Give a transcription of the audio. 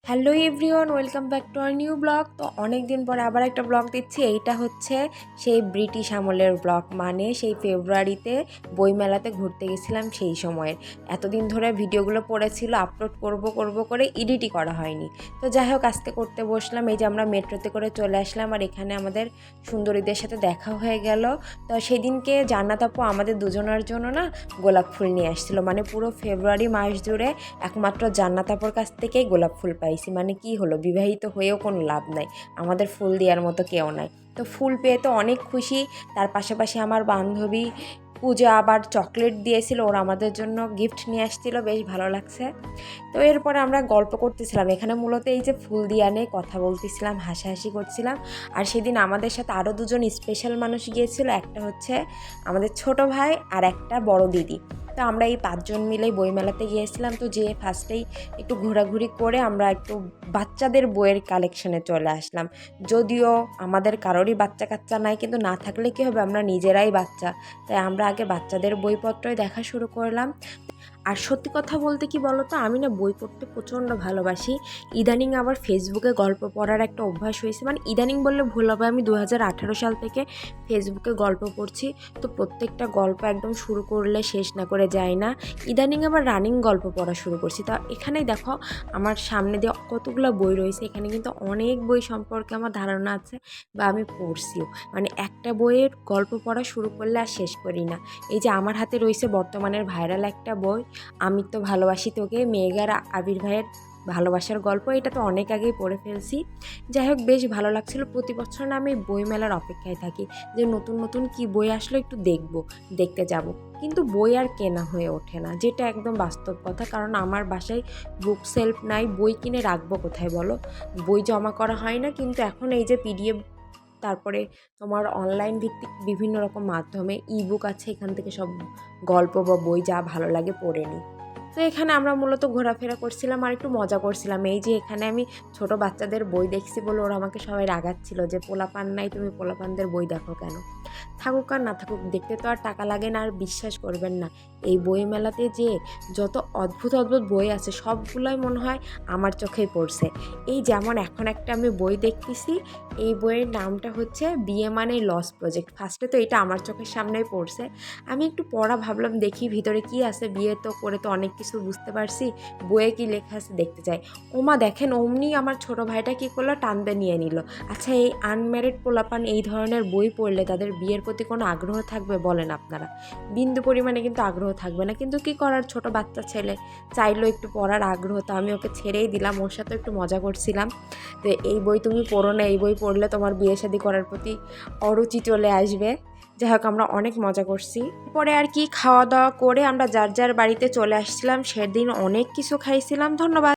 Hello everyone, welcome back to our new blog. তো অনেক দিন পরে আবার একটা ব্লগ দিচ্ছি। এইটা হচ্ছে সেই ব্রিটিশ আমলের ব্লগ, মানে সেই ফেব্রুয়ারিতে বইমেলাতে ঘুরতে গেছিলাম সেই সময়ের। এতদিন ধরে ভিডিওগুলো পড়েছিল, আপলোড করব করে এডিটই করা হয়নি। তো যাই হোক, আজকে করতে বসলাম। এই যে আমরা মেট্রোতে করে চলে আসলাম, আর এখানে আমাদের সুন্দরীদের সাথে দেখা হয়ে গেল। তো সেদিনকে জান্নাত আপু আমাদের দুজনের জন্য না গোলাপ ফুল নিয়ে আসছিলো। মানে পুরো ফেব্রুয়ারি মাস জুড়ে একমাত্র জান্নাত আপুর কাছ থেকেই গোলাপ ফুল পাইছি। মানে কি হলো, বিবাহিত হয়েও কোনো লাভ নাই, আমাদের ফুল দেওয়ার মতো কেউ নাই। তো ফুল পেয়ে তো অনেক খুশি। তার পাশাপাশি আমার বান্ধবী পূজা আবার চকলেট দিয়েছিল, ওরা আমাদের জন্য গিফট নিয়ে আসছিল, বেশ ভালো লাগছে। তো এরপরে আমরা গল্প করতেছিলাম এখানে, মূলত এই যে ফুল দিয়া নিয়ে কথা বলতেছিলাম, হাসাহাসি করছিলাম। আর সেদিন আমাদের সাথে আরও দুজন স্পেশাল মানুষ গিয়েছিল, একটা হচ্ছে আমাদের ছোট ভাই আর একটা বড় দিদি। তো আমরা এই 5 জন মিলেই বইমেলাতে গিয়েছিলাম। তো যেয়ে ফার্স্টেই একটু ঘোরাঘুরি করে আমরা একটু বাচ্চাদের বইয়ের কালেকশনে চলে আসলাম। যদিও আমাদের কারোরই বাচ্চা কাচ্চা নাই, কিন্তু না থাকলে কী হবে, আমরা নিজেরাই বাচ্চা। তাই আমরা আগে বাচ্চাদের বইপত্রই দেখা শুরু করলাম। আর সত্যি কথা বলতে কি বলতো, আমি না বই পড়তে প্রচণ্ড ভালোবাসি। ইদানিং আবার ফেসবুকে গল্প পড়ার একটা অভ্যাস হয়েছে। মানে ইদানিং বললে ভুল হবে, আমি 2018 সাল থেকে ফেসবুকে গল্প পড়ছি। তো প্রত্যেকটা গল্প একদম শুরু করলে শেষ না করে যায় না। ইদানিং আবার রানিং গল্প পড়া শুরু করছি। তা এখানেই দেখো আমার সামনে দিয়ে কতগুলো বই রয়েছে। এখানে কিন্তু অনেক বই সম্পর্কে আমার ধারণা আছে, বা আমি পড়ছিও। মানে একটা বইয়ের গল্প পড়া শুরু করলে আর শেষ করি না। এই যে আমার হাতে রয়েছে বর্তমানের ভাইরাল একটা বই, আমি তো ভালোবাসি তোকে, মেঘার আবির ভাইয়ের ভালোবাসার গল্প। এটা তো অনেক আগেই পড়ে ফেলছি। যাই হোক, বেশ ভালো লাগছিল। প্রতি বছর না আমি বইমেলার অপেক্ষায় থাকি যে নতুন নতুন কি বই আসলে একটু দেখতে যাব। কিন্তু বই আর কেনা হয়ে ওঠে না, যেটা একদম বাস্তব কথা। কারণ আমার বাসায় বুক সেলফ নাই, বই কিনে রাখবো কোথায় বলো। বই জমা করা হয় না। কিন্তু এখন এই যে পিডিএফ, তারপরে তোমার অনলাইন ভিত্তিক বিভিন্ন রকম মাধ্যমে ইবুক আছে, এখান থেকে সব গল্প বা বই যা ভালো লাগে পড়ে নিই। তো এখানে আমরা মূলত ঘোরাফেরা করছিলাম আর একটু মজা করছিলাম। এই যে এখানে আমি ছোট বাচ্চাদের বই দেখছি বলে ওরা আমাকে সবাই রাগাচ্ছিল যে পোলাপান নাই, তুমি পোলাপানদের বই দেখো কেন। থাকুক আর না থাকুক, দেখতে তো আর টাকা লাগে না। আর বিশ্বাস করবেন না, এই বই মেলাতে যে যত অদ্ভুত অদ্ভুত বই আছে সবগুলোই মনে হয় আমার চোখেই পড়ছে। এই যেমন এখন একটা আমি বই দেখতেছি, এই বইয়ের নামটা হচ্ছে বিয়ে মানে লস প্রজেক্ট। ফার্স্টে তো এটা আমার চোখের সামনেই পড়ছে। আমি একটু পড়া ভাবলাম দেখি ভিতরে কি আছে, বিয়ে তো করে তো অনেক কিছু বুঝতে পারছি, বইয়ে কি লেখা আছে দেখতে চাই। ওমা দেখেন, অমনি আমার ছোট ভাইটা কী করলো, টানবে নিয়ে নিল। আচ্ছা, এই আনম্যারিড পোলাপান এই ধরনের বই পড়লে তাদের বিয়ের প্রতি কোনো আগ্রহ থাকবে বলেন আপনারা? বিন্দু পরিমাণে কিন্তু আগ্রহ থাকবে না। কিন্তু কি করার, ছোট বাচ্চা ছেলে চাইলো একটু পড়ার আগ্রহ, তো আমি ওকে ছেড়েই দিলাম। ওর সাথে একটু মজা করছিলাম। তো এই বই তুমি পড়ো না, এই বই পড়লে তোমার বিয়ে শাদী করার প্রতি অরুচি চলে আসবে। যাই হোক, আমরা অনেক মজা করছি। পরে আর কি, খাওয়া দাওয়া করে আমরা যার যার বাড়িতে চলে আসছিলাম। সেদিন অনেক কিছু খাইছিলাম। ধন্যবাদ।